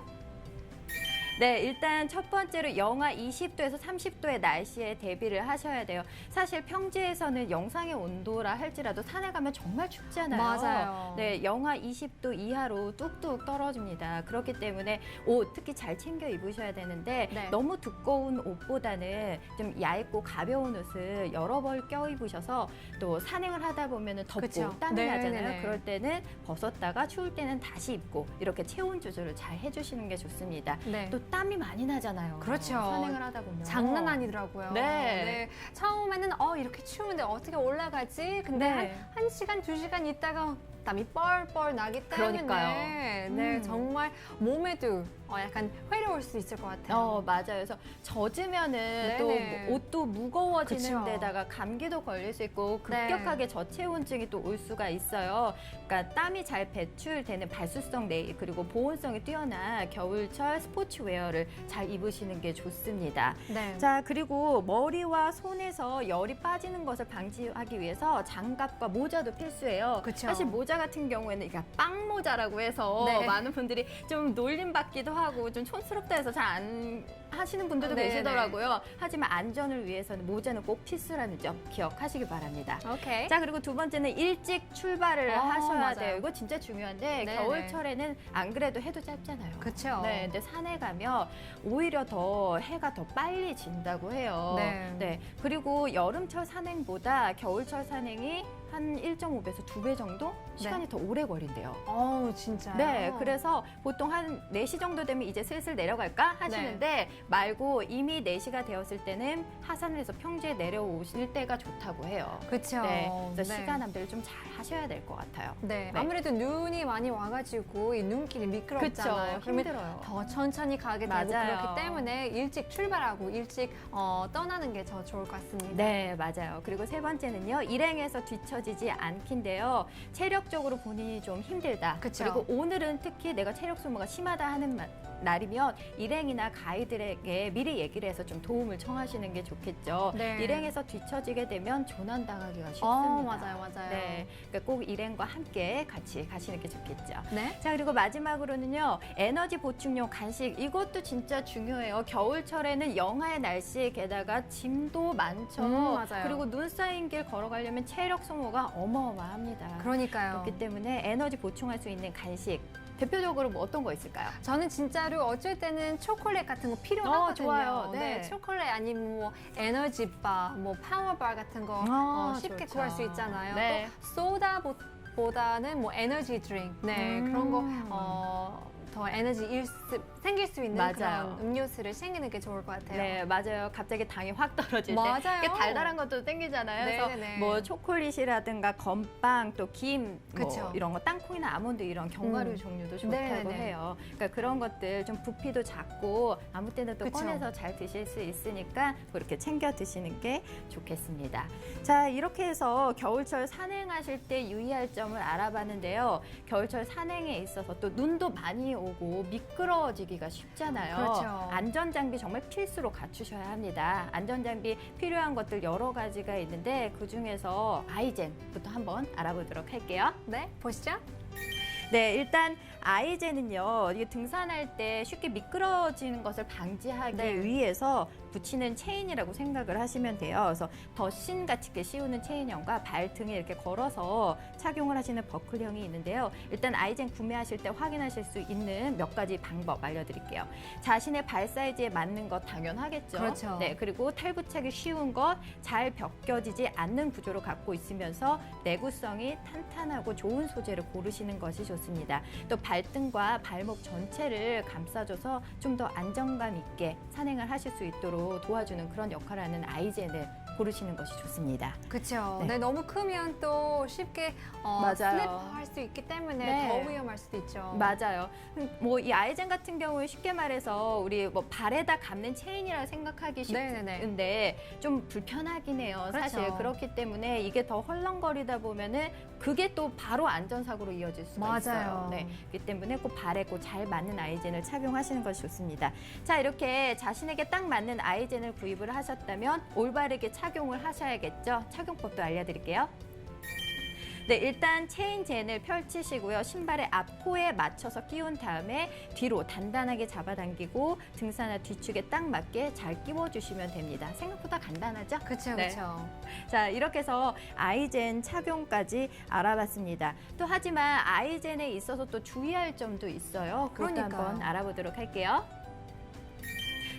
S1: 네, 일단 첫 번째로 영하 20도에서 30도의 날씨에 대비를 하셔야 돼요. 사실 평지에서는 영상의 온도라 할지라도 산에 가면 정말 춥잖아요.
S2: 맞아요.
S1: 네, 영하 20도 이하로 뚝뚝 떨어집니다. 그렇기 때문에 옷 특히 잘 챙겨 입으셔야 되는데
S2: 네.
S1: 너무 두꺼운 옷보다는 좀 얇고 가벼운 옷을 여러 벌 껴입으셔서 또 산행을 하다 보면 덥고
S2: 그쵸.
S1: 땀이
S2: 네,
S1: 나잖아요.
S2: 네, 네.
S1: 그럴 때는 벗었다가 추울 때는 다시 입고 이렇게 체온 조절을 잘 해주시는 게 좋습니다.
S2: 네.
S1: 또 땀이 많이 나잖아요.
S2: 그렇죠.
S1: 산행을 하다 보면
S2: 장난 아니더라고요.
S1: 네.
S2: 처음에는 이렇게 추운데 어떻게 올라가지? 근데
S1: 네.
S2: 한 시간, 2시간 있다가 땀이 뻘뻘 나기 때문에
S1: 그러니까요.
S2: 네, 정말 몸에도 약간 회로울 수 있을 것 같아요.
S1: 맞아요. 그래서 젖으면은
S2: 네네.
S1: 또 옷도 무거워지는
S2: 그쵸.
S1: 데다가 감기도 걸릴 수 있고
S2: 네.
S1: 급격하게 저체온증이 또 올 수가 있어요. 그러니까 땀이 잘 배출되는 발수성 네일 그리고 보온성이 뛰어난 겨울철 스포츠웨어를 잘 입으시는 게 좋습니다.
S2: 네.
S1: 자, 그리고 머리와 손에서 열이 빠지는 것을 방지하기 위해서 장갑과 모자도 필수예요.
S2: 그쵸.
S1: 사실 모자 같은 경우에는 이게 빵 모자라고 해서
S2: 네.
S1: 많은 분들이 좀 놀림받기도 하고 좀 촌스럽다 해서 잘 안 하시는 분들도
S2: 네,
S1: 계시더라고요. 하지만 안전을 위해서는 모자는 꼭 필수라는 점 기억하시기 바랍니다.
S2: 오케이.
S1: 자, 그리고 두 번째는 일찍 출발을 하셔야
S2: 맞아요.
S1: 돼요. 이거 진짜 중요한데
S2: 네네.
S1: 겨울철에는 안 그래도 해도 짧잖아요.
S2: 그쵸.
S1: 네, 근데 산에 가면 오히려 더 해가 더 빨리 진다고 해요.
S2: 네.
S1: 그리고 여름철 산행보다 겨울철 산행이 한 1.5배에서 2배 정도 시간이 더 오래 걸린대요.
S2: 진짜요?
S1: 네, 그래서 보통 한 4시 정도 되면 이제 슬슬 내려갈까 하시는데 말고 이미 4시가 되었을 때는 하산을 해서 평지에 내려오실 때가 좋다고 해요.
S2: 그쵸.
S1: 네, 그래서
S2: 네.
S1: 시간 안배를 좀 잘 하셔야 될 것 같아요.
S2: 네.
S1: 네.
S2: 아무래도 눈이 많이 와가지고 이 눈길이 미끄럽잖아요. 그러면
S1: 힘들어요.
S2: 더 천천히 가게 되고
S1: 맞아요.
S2: 그렇기 때문에 일찍 출발하고 일찍 떠나는 게 더 좋을 것 같습니다.
S1: 네, 맞아요. 그리고 세 번째는요, 일행에서 뒤처지지 않기인데요. 체력적으로 본인이 좀 힘들다.
S2: 그쵸.
S1: 리고 오늘은 특히 내가 체력 소모가 심하다 하는 날이면 일행이나 가이드에게 미리 얘기를 해서 좀 도움을 청하시는 게 좋겠죠.
S2: 네.
S1: 일행에서 뒤처지게 되면 조난당하기가 쉽습니다.
S2: 맞아요.
S1: 네, 그러니까 꼭 일행과 함께 같이 가시는 게 좋겠죠.
S2: 네.
S1: 자, 그리고 마지막으로는요, 에너지 보충용 간식. 이것도 진짜 중요해요. 겨울철에는 영하의 날씨, 게다가 짐도 많죠.
S2: 맞아요.
S1: 그리고 눈 쌓인 길 걸어가려면 체력 소모가 어마어마합니다.
S2: 그러니까요.
S1: 그렇기 때문에 에너지 보충할 수 있는 간식. 대표적으로 뭐 어떤 거 있을까요?
S2: 저는 진짜로 어쩔 때는 초콜릿 같은 거 필요하거든요.
S1: 좋아요. 네.
S2: 초콜릿 아니면 뭐 에너지바, 뭐 파워바 같은 거 쉽게
S1: 좋죠.
S2: 구할 수 있잖아요.
S1: 네.
S2: 또 소다보다는 뭐 에너지 드링크, 그런 거 더 에너지 생길 수 있는
S1: 맞아요.
S2: 그런 음료수를 챙기는 게 좋을 것 같아요.
S1: 네, 맞아요. 갑자기 당이 확 떨어질
S2: 맞아요.
S1: 때. 이게 달달한 것도 땡기잖아요. 그래서
S2: 네네네.
S1: 뭐 초콜릿이라든가 건빵, 또 김,
S2: 그쵸.
S1: 뭐 이런 거 땅콩이나 아몬드 이런 견과류 종류도 좋다고
S2: 네네네.
S1: 해요. 그러니까 그런 것들 좀 부피도 작고 아무 때나 또
S2: 그쵸.
S1: 꺼내서 잘 드실 수 있으니까 그렇게 챙겨 드시는 게 좋겠습니다. 자, 이렇게 해서 겨울철 산행하실 때 유의할 점을 알아봤는데요. 겨울철 산행에 있어서 또 눈도 많이 오고 미끄러워지기가 쉽잖아요.
S2: 그렇죠.
S1: 안전장비 정말 필수로 갖추셔야 합니다. 안전장비 필요한 것들 여러 가지가 있는데 그중에서 아이젠부터 한번 알아보도록 할게요.
S2: 네, 보시죠.
S1: 네, 일단 아이젠은요, 이게 등산할 때 쉽게 미끄러지는 것을 방지하기
S2: 네.
S1: 위해서 붙이는 체인이라고 생각을 하시면 돼요. 그래서 덧신같이 이렇게 씌우는 체인형과 발등에 이렇게 걸어서 착용을 하시는 버클형이 있는데요. 일단 아이젠 구매하실 때 확인하실 수 있는 몇 가지 방법 알려드릴게요. 자신의 발 사이즈에 맞는 것 당연하겠죠.
S2: 그렇죠.
S1: 네, 그리고 탈부착이 쉬운 것, 잘 벗겨지지 않는 구조를 갖고 있으면서 내구성이 탄탄하고 좋은 소재를 고르시는 것이 좋습니다. 또 발등과 발목 전체를 감싸줘서 좀 더 안정감 있게 산행을 하실 수 있도록 도와주는 그런 역할을 하는 아이젠을 고르시는 것이 좋습니다.
S2: 그렇죠.
S1: 네.
S2: 네, 너무 크면 또 쉽게
S1: 맞아요.
S2: 슬립할 수 있기 때문에
S1: 네.
S2: 더 위험할 수도 있죠.
S1: 맞아요. 뭐 이 아이젠 같은 경우에 쉽게 말해서 우리 뭐 발에다 감는 체인이라고 생각하기
S2: 네네네.
S1: 쉽은데 좀 불편하긴 해요. 사실
S2: 그렇죠.
S1: 그렇기 때문에 이게 더 헐렁거리다 보면은 그게 또 바로 안전사고로 이어질 수가
S2: 맞아요.
S1: 있어요. 네, 그렇기 때문에 꼭 발에 꼭 잘 맞는 아이젠을 착용하시는 것이 좋습니다. 자, 이렇게 자신에게 딱 맞는 아이젠을 구입을 하셨다면 올바르게 착용을 하셔야겠죠. 착용법도 알려드릴게요. 네, 일단 체인젠을 펼치시고요. 신발의 앞코에 맞춰서 끼운 다음에 뒤로 단단하게 잡아당기고 등산화 뒤축에 딱 맞게 잘 끼워주시면 됩니다. 생각보다 간단하죠?
S2: 그렇죠,
S1: 네.
S2: 그렇죠.
S1: 자, 이렇게 해서 아이젠 착용까지 알아봤습니다. 또 하지만 아이젠에 있어서 또 주의할 점도 있어요. 그것도
S2: 그러니까요.
S1: 한번 알아보도록 할게요.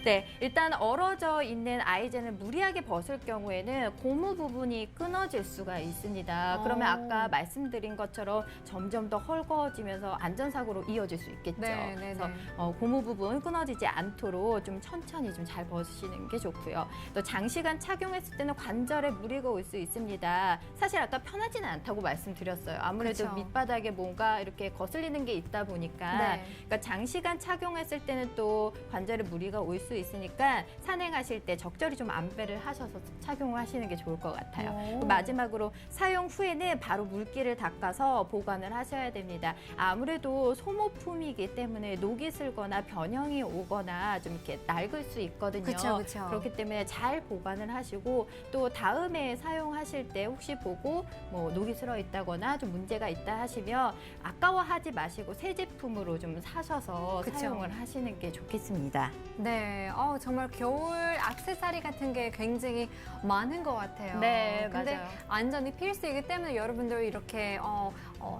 S1: 네, 일단 얼어져 있는 아이젠을 무리하게 벗을 경우에는 고무 부분이 끊어질 수가 있습니다. 그러면 아까 말씀드린 것처럼 점점 더 헐거워지면서 안전사고로 이어질 수 있겠죠.
S2: 네, 네,
S1: 그래서
S2: 네.
S1: 고무 부분 끊어지지 않도록 좀 천천히 좀 잘 벗으시는 게 좋고요. 또 장시간 착용했을 때는 관절에 무리가 올 수 있습니다. 사실 아까 편하지는 않다고 말씀드렸어요. 아무래도
S2: 그쵸.
S1: 밑바닥에 뭔가 이렇게 거슬리는 게 있다 보니까
S2: 네.
S1: 그러니까 장시간 착용했을 때는 또 관절에 무리가 올 수 있으니까 산행하실 때 적절히 좀 안배를 하셔서 착용을 하시는 게 좋을 것 같아요.
S2: 오.
S1: 마지막으로 사용 후에는 바로 물기를 닦아서 보관을 하셔야 됩니다. 아무래도 소모품이기 때문에 녹이 슬거나 변형이 오거나 좀 이렇게 낡을 수 있거든요.
S2: 그쵸, 그쵸.
S1: 그렇기 때문에 잘 보관을 하시고 또 다음에 사용하실 때 혹시 보고 뭐 녹이 슬어 있다거나 좀 문제가 있다 하시면 아까워하지 마시고 새 제품으로 좀 사셔서
S2: 그쵸.
S1: 사용을 하시는 게 좋겠습니다.
S2: 네, 정말 겨울 액세서리 같은 게 굉장히 많은 것 같아요.
S1: 네,
S2: 근데
S1: 맞아요.
S2: 안전이 필수이기 때문에 여러분들 이렇게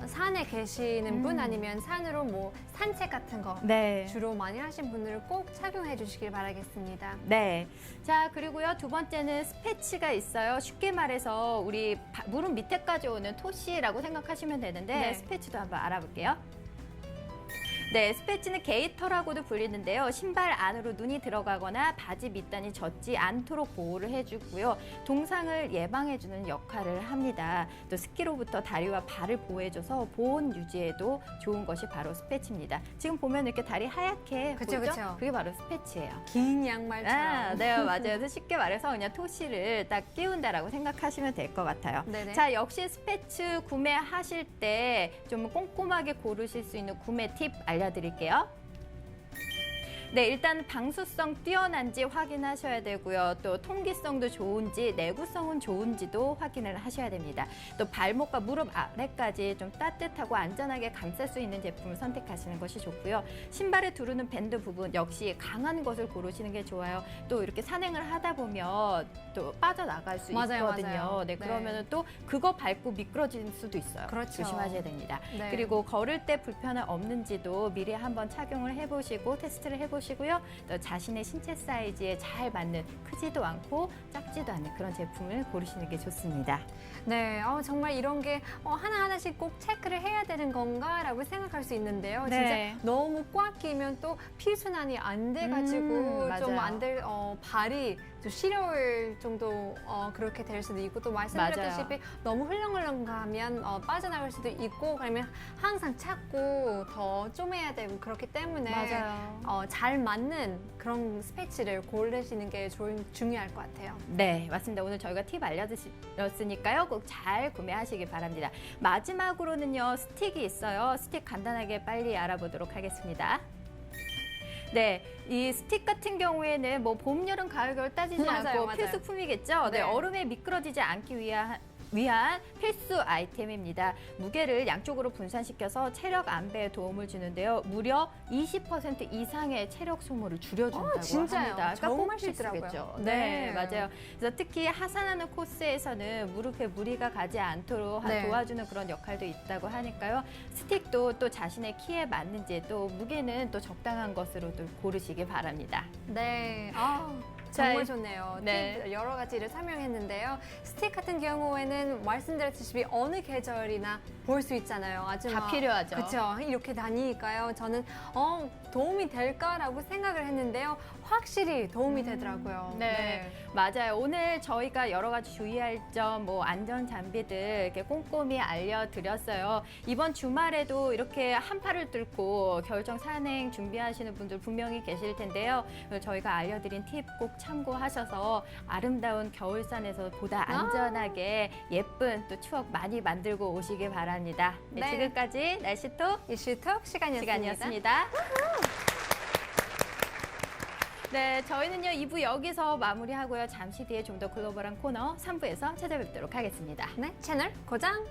S2: 산에 계시는 분 아니면 산으로 뭐 산책 같은 거
S1: 네.
S2: 주로 많이 하신 분들은 꼭 착용해 주시길 바라겠습니다.
S1: 네. 자, 그리고요. 두 번째는 스패치가 있어요. 쉽게 말해서 우리 무릎 밑에까지 오는 토시라고 생각하시면 되는데
S2: 네.
S1: 스패치도 한번 알아볼게요. 네, 스패치는 게이터라고도 불리는데요. 신발 안으로 눈이 들어가거나 바지 밑단이 젖지 않도록 보호를 해주고요. 동상을 예방해주는 역할을 합니다. 또 습기로부터 다리와 발을 보호해줘서 보온 유지에도 좋은 것이 바로 스패치입니다. 지금 보면 이렇게 다리 하얗게
S2: 그쵸,
S1: 보이죠?
S2: 그쵸.
S1: 그게 바로 스패치예요.
S2: 긴 양말처럼.
S1: 네, 맞아요. 그래서 쉽게 말해서 그냥 토시를 딱 끼운다라고 생각하시면 될 것 같아요.
S2: 네네.
S1: 자, 역시 스패츠 구매하실 때 좀 꼼꼼하게 고르실 수 있는 구매 팁 알려드릴게요. 네, 일단 방수성 뛰어난지 확인하셔야 되고요. 또 통기성도 좋은지 내구성은 좋은지도 확인을 하셔야 됩니다. 또 발목과 무릎 아래까지 좀 따뜻하고 안전하게 감쌀 수 있는 제품을 선택하시는 것이 좋고요. 신발에 두르는 밴드 부분 역시 강한 것을 고르시는 게 좋아요. 또 이렇게 산행을 하다 보면 또 빠져나갈 수
S2: 맞아요,
S1: 있거든요.
S2: 맞아요.
S1: 네,
S2: 네.
S1: 그러면은 또 그거 밟고 미끄러질 수도 있어요.
S2: 그렇죠.
S1: 조심하셔야 됩니다.
S2: 네.
S1: 그리고 걸을 때 불편함 없는지도 미리 한번 착용을 해보시고 테스트를 해보시고요. 또 자신의 신체 사이즈에 잘 맞는 크지도 않고 작지도 않은 그런 제품을 고르시는 게 좋습니다.
S2: 네, 정말 이런 게 하나하나씩 꼭 체크를 해야 되는 건가라고 생각할 수 있는데요.
S1: 네.
S2: 진짜 너무 꽉 끼면 또 피순환이 안 돼가지고
S1: 맞아요.
S2: 좀 안 될, 발이 좀 시려울 정도 그렇게 될 수도 있고 또 말씀드렸다시피 너무 흘렁흘렁 가면 빠져나갈 수도 있고 그러면 항상 찾고 더 쪼매야 되고 그렇기 때문에
S1: 맞아요.
S2: 잘 맞는 그런 스패치를 고르시는 게 중요할 것 같아요.
S1: 네, 맞습니다. 오늘 저희가 팁 알려드렸으니까요. 꼭 잘 구매하시기 바랍니다. 마지막으로는요, 스틱이 있어요. 스틱 간단하게 빨리 알아보도록 하겠습니다. 네, 이 스틱 같은 경우에는 뭐 봄, 여름, 가을, 겨울 따지지
S2: 맞아요,
S1: 않고
S2: 맞아요.
S1: 필수품이겠죠. 네,
S2: 네.
S1: 얼음에 미끄러지지 않기 위한 필수 아이템입니다. 무게를 양쪽으로 분산시켜서 체력 안배에 도움을 주는데요. 무려 20% 이상의 체력 소모를 줄여준다고
S2: 진짜요?
S1: 합니다.
S2: 정말
S1: 꼭 필수겠죠.
S2: 쉽더라고요.
S1: 네,
S2: 네.
S1: 맞아요. 그래서 특히 하산하는 코스에서는 무릎에 무리가 가지 않도록
S2: 네.
S1: 도와주는 그런 역할도 있다고 하니까요. 스틱도 또 자신의 키에 맞는지 또 무게는 또 적당한 것으로 또 고르시기 바랍니다.
S2: 네.
S1: 자,
S2: 정말 좋네요.
S1: 네.
S2: 팁 여러 가지를 설명했는데요. 스틱 같은 경우에는 말씀드렸듯이 어느 계절이나 볼 수 있잖아요. 아주
S1: 다 필요하죠.
S2: 그렇죠. 이렇게 다니니까요. 저는 도움이 될까라고 생각을 했는데요. 확실히 도움이 되더라고요.
S1: 네. 맞아요. 오늘 저희가 여러 가지 주의할 점, 뭐 안전 장비들 이렇게 꼼꼼히 알려드렸어요. 이번 주말에도 이렇게 한파를 뚫고 겨울정 산행 준비하시는 분들 분명히 계실 텐데요. 저희가 알려드린 팁 꼭 참고하셔서 아름다운 겨울산에서 보다 안전하게 예쁜 또 추억 많이 만들고 오시길 바랍니다. 네,
S2: 네.
S1: 지금까지 날씨톡
S2: 이슈톡 시간이었습니다.
S1: 네, 저희는요 2부 여기서 마무리하고요. 잠시 뒤에 좀 더 글로벌한 코너 3부에서 찾아뵙도록 하겠습니다.
S2: 네, 채널 고정.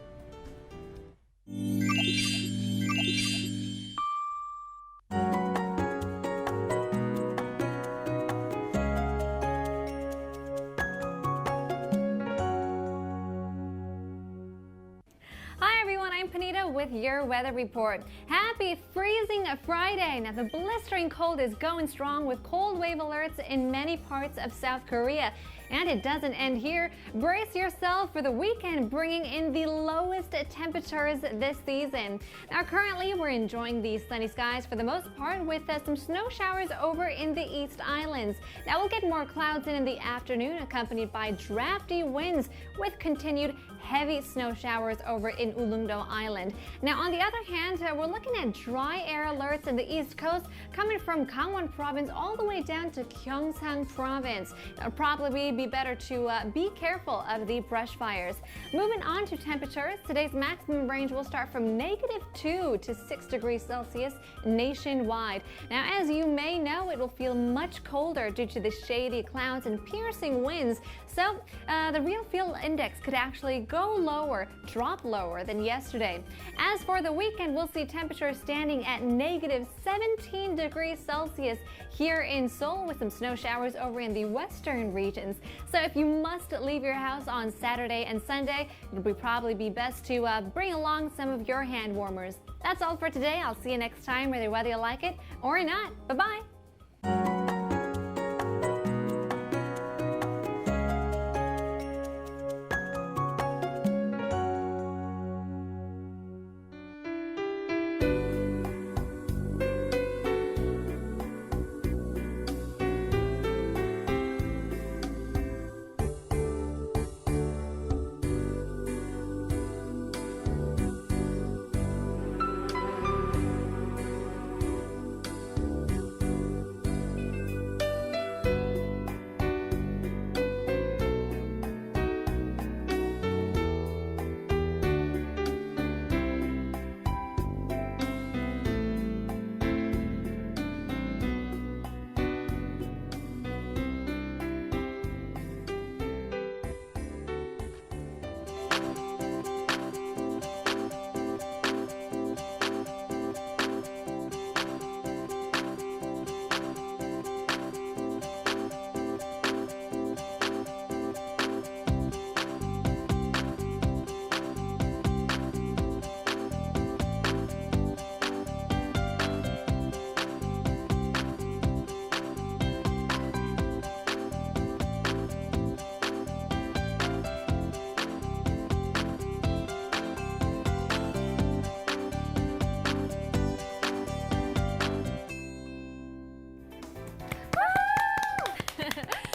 S2: Panita with your weather report. Happy freezing Friday. Now, the blistering cold is going strong with cold wave alerts in many parts of South Korea. And it doesn't end here. Brace yourself for the weekend, bringing in the lowest temperatures this season. Now, currently, we're enjoying the sunny skies for the most part with some snow showers over in the East Islands. Now, we'll get more clouds in the afternoon, accompanied by drafty winds with continued heavy snow showers over in Ulleungdo Island. Now, on the other hand, we're looking at dry air alerts in the East Coast coming from Gangwon Province all the way down to Gyeongsang Province. It'll probably be better to be careful of the brush fires. Moving on to temperatures, today's maximum range will start from -2 to 6 degrees Celsius nationwide. Now, as you may know, it will feel much colder due to the shady clouds and piercing winds. So the real feel index could actually go lower, drop lower than yesterday. As for the weekend, we'll see temperatures standing at -17 degrees Celsius here in Seoul with some snow showers over in the western regions. So if you must leave your house on Saturday and Sunday, it would probably be best to bring along some of your hand warmers. That's all for today. I'll see you next time, whether you like it or not. Bye-bye.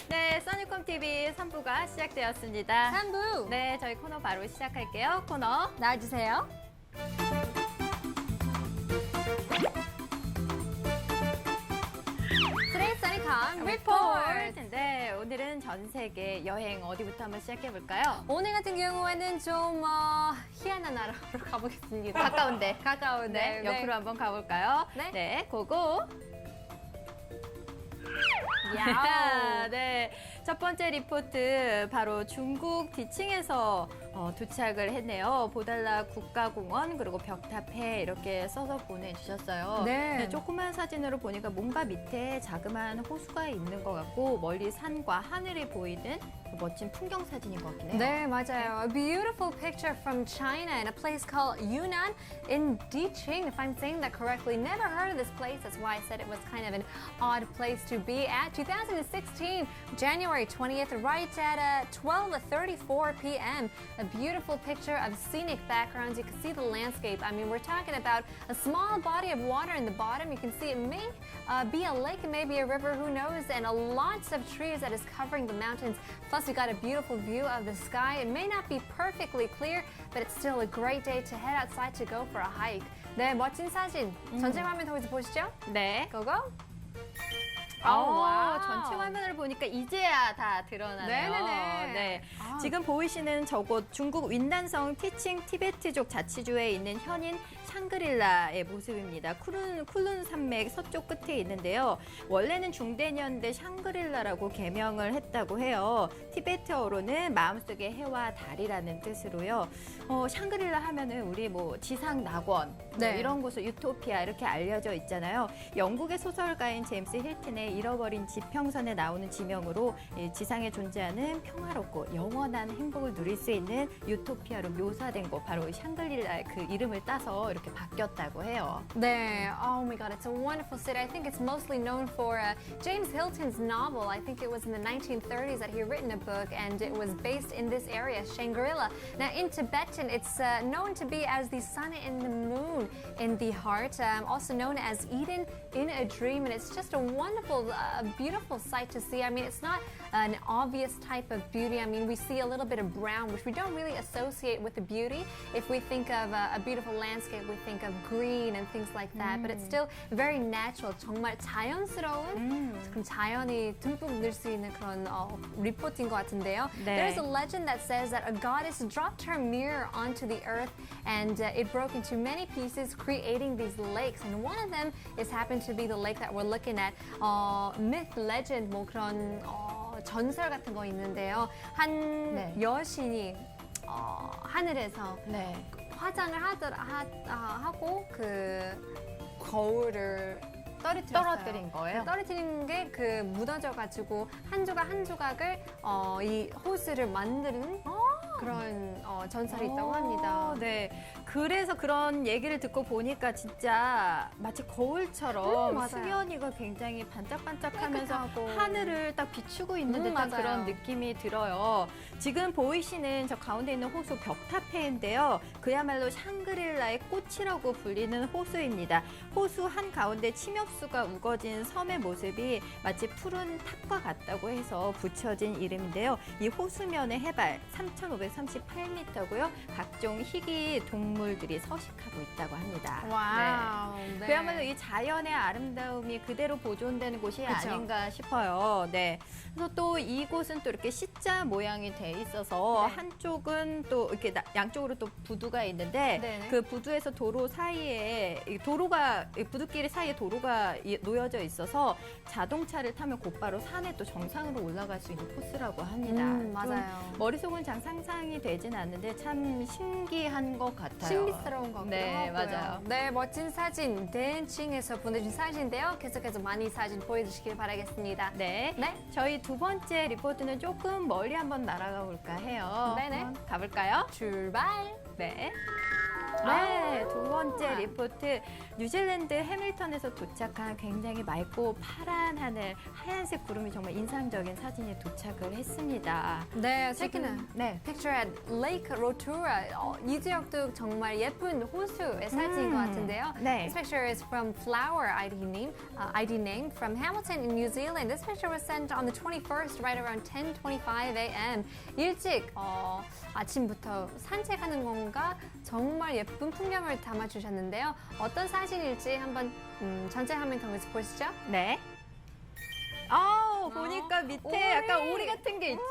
S1: 네, 써니콤TV 3부가 시작되었습니다.
S2: 3부
S1: 네, 저희 코너 바로 시작할게요. 코너
S2: 나와주세요. Today's Sunnycom Report.
S1: 네, 오늘은 전 세계 여행 어디부터 한번 시작해 볼까요?
S2: 오늘 같은 경우에는 좀 희한한 나라로 가보겠습니다.
S1: 가까운데.
S2: 가까운데.
S1: 네, 옆으로 한번 가볼까요?
S2: 네.
S1: 네, 고고.
S2: 야오.
S1: 네, 첫 번째 리포트 바로 중국 디칭에서 도착을 했네요. 보달라 국가공원 그리고 벽탑해 이렇게 써서 보내주셨어요.
S2: 네.
S1: 조그만 사진으로 보니까 뭔가 밑에 자그마한 호수가 있는 것 같고 멀리 산과 하늘이 보이는 멋진 풍경 사진인 것 같긴 해요.
S2: 네, 맞아요. A beautiful picture from China in a place called Yunnan in Diqing, if I'm saying that correctly. Never heard of this place. That's why I said it was kind of an odd place to be at. 2016, January 20th, right at 12:34 p.m. A beautiful picture of scenic backgrounds. You can see the landscape. I mean, we're talking about a small body of water in the bottom. You can see it may be a lake, it may be a river, who knows, and lots of trees that is covering the mountains. Plus, we got a beautiful view of the sky. It may not be perfectly clear, but it's still a great day to head outside to go for a hike. 네, 멋진 사진. 전체 화면 통해서 보시죠.
S1: 네.
S2: 고고.
S1: 와우. 전체 화면을 보니까 이제야 다 드러나네요.
S2: 네네네.
S1: 네.
S2: 아.
S1: 지금 보이시는 저곳 중국 윈난성 티칭 티베트족 자치주에 있는 현인 샹그릴라의 모습입니다. 쿨룬 산맥 서쪽 끝에 있는데요. 원래는 중대녀인데 샹그릴라라고 개명을 했다고 해요. 티베트어로는 마음속의 해와 달이라는 뜻으로요. 샹그릴라 하면은 우리 뭐 지상 낙원
S2: 네.
S1: 이런 곳을 유토피아 이렇게 알려져 있잖아요. 영국의 소설가인 제임스 힐튼의 잃어버린 지평선에 나오는 지명으로 이 지상에 존재하는 평화롭고 영원한 행복을 누릴 수 있는 유토피아로 묘사된 곳 바로 샹그릴라의 그 이름을 따서 이렇게 바뀌었다고 해요.
S2: 네. Oh my God, it's a wonderful city. I think it's mostly known for James Hilton's novel. I think it was in the 1930s that he had written a book, and it was based in this area, Shangri-La. Now, in Tibetan, it's known to be as the sun and the moon in the heart, also known as Eden in a dream, and it's just a wonderful, beautiful sight to see. I mean, it's not an obvious type of beauty. I mean, we see a little bit of brown, which we don't really associate with the beauty. If we think of a beautiful landscape, we think of green and things like that, but it's still very natural. 정말 자연스러운 그런 자연이 듬뿍 늘 수 있는 그런 리포트인 것 같은데요.
S1: 네.
S2: There's a legend that says that a goddess dropped her mirror onto the earth and it broke into many pieces, creating these lakes. And one of them is happened to be the lake that we're looking at. Myth, legend, 뭐 그런 전설 같은 거 있는데요. 한
S1: 네.
S2: 여신이 하늘에서
S1: 네.
S2: 화장을 하고 그 거울을
S1: 떨어뜨린 거예요?
S2: 떨어뜨린 게 그 묻어져가지고 한 조각 한 조각을 이 호수를 만드는 그런 전설이 있다고 합니다.
S1: 네. 그래서 그런 얘기를 듣고 보니까 진짜 마치 거울처럼
S2: 맞아요.
S1: 수면이가 굉장히 반짝반짝하면서
S2: 깨끗하고.
S1: 하늘을 딱 비추고 있는 듯한
S2: 맞아요.
S1: 그런 느낌이 들어요. 지금 보이시는 저 가운데 있는 호수 벽타페인데요. 그야말로 샹그릴라의 꽃이라고 불리는 호수입니다. 호수 한가운데 침엽수가 우거진 섬의 모습이 마치 푸른 탑과 같다고 해서 붙여진 이름인데요. 이 호수면의 해발 3,538m고요. 각종 희귀 동물들이 서식하고 있다고 합니다.
S2: 와우. 네.
S1: 그야말로 이 자연의 아름다움이 그대로 보존되는 곳이
S2: 그쵸.
S1: 아닌가 싶어요. 네. 그래서 또 이곳은 또 이렇게 C자 모양이 돼 있어서
S2: 네.
S1: 한쪽은 또 이렇게 양쪽으로 또 부두가 있는데
S2: 네네.
S1: 그 부두에서 도로 사이에 이 부두길 사이에 도로가 놓여져 있어서 자동차를 타면 곧바로 산에 또 정상으로 올라갈 수 있는 코스라고 합니다. 좀
S2: 맞아요.
S1: 머릿속은 잘 상상이 되진 않는데 참 신기한 것 같아요.
S2: 신비스러운 것 같고요.
S1: 네, 맞아요.
S2: 네, 멋진 사진 댄칭에서 보내준 사진인데요. 계속해서 많이 사진 보여주시길 바라겠습니다.
S1: 네.
S2: 네.
S1: 저희 두 번째 리포트는 조금 멀리 한번 날아가 볼까 해요.
S2: 네네.
S1: 한번 가볼까요?
S2: 출발!
S1: 네. 네, 두 번째 리포트. 뉴질랜드 해밀턴에서 도착한 굉장히 맑고 파란 하늘, 하얀색 구름이 정말 인상적인 사진이 도착을 했습니다.
S2: 네, 특히나
S1: 네.
S2: picture at Lake Rotorua. 이 지역도 정말 예쁜 호수의 사진인 것 같은데요.
S1: 네.
S2: This picture is from Flower ID name from Hamilton in New Zealand. This picture was sent on the 21st, right around 10:25 a.m. 일찍 아침부터 산책하는 건가 정말 예쁜 풍경을 담아주셨는데요. 어떤 사진일지 한번 전체 화면 통해서 보시죠.
S1: 네. 보니까 밑에
S2: 오리.
S1: 약간 오리 같은 게 있죠.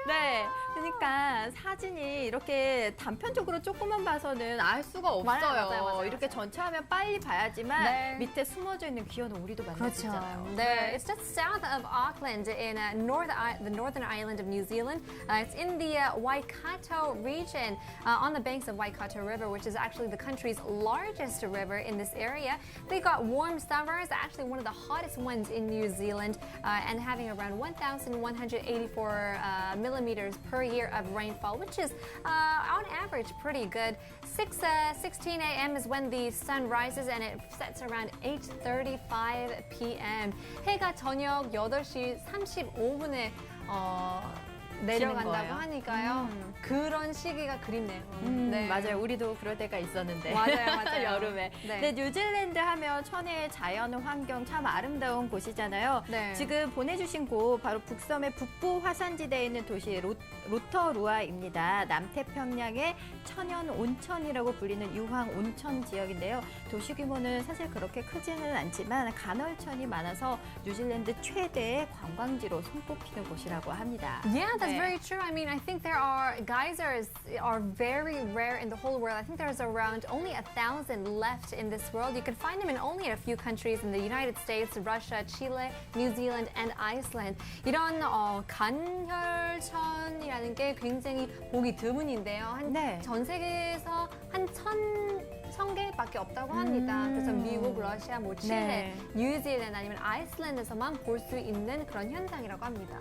S1: 네. 그러니까 사진이 이렇게 단편적으로 조금만 봐서는 알 수가 없어요.
S2: 맞아요.
S1: 이렇게 전체 화면 빨리 봐야지만
S2: 네.
S1: 밑에 숨어져 있는 귀여운 오리도 만날 수 있잖아요.
S2: 네, it's just south of Auckland in the northern island of New Zealand. It's in the Waikato region on the banks of Waikato River, which is actually the country's largest river in this area. They got warm summers, actually one of the hottest ones in New Zealand, and having around 1,184 millimeters per year of rainfall, which is on average pretty good. 6:16 a.m. is when the sun rises and it sets around 8:35 p.m. 해가 저녁 8시 35분에 내려간다고
S1: 거예요.
S2: 하니까요. 그런 시기가 그립네요. 네.
S1: 맞아요. 우리도 그럴 때가 있었는데.
S2: 맞아요.
S1: 여름에.
S2: 네.
S1: 네, 뉴질랜드 하면 천혜의 자연 환경 참 아름다운 곳이잖아요.
S2: 네.
S1: 지금 보내주신 곳 바로 북섬의 북부 화산지대에 있는 도시 로터루아입니다. 남태평양의 천연 온천이라고 불리는 유황 온천 지역인데요. 도시 규모는 사실 그렇게 크지는 않지만 간헐천이 많아서 뉴질랜드 최대의 관광지로 손꼽히는 곳이라고 합니다.
S2: Yeah, That's
S1: 네.
S2: very true. I mean, I think there are geysers are very rare in the whole world. I think there's around only 1,000 left in this world. You can find them in only a few countries in the United States, Russia, Chile, New Zealand, and Iceland. 이런 간헐천이라는 게 굉장히 보기 드문인데요.
S1: 네.
S2: 전 세계에서 한 1,000개밖에 없다고 합니다. 그래서 미국, 러시아, 뭐 칠레,
S1: 네.
S2: 뉴질랜드 아니면 아이슬란드에서만 볼 수 있는 그런 현상이라고 합니다.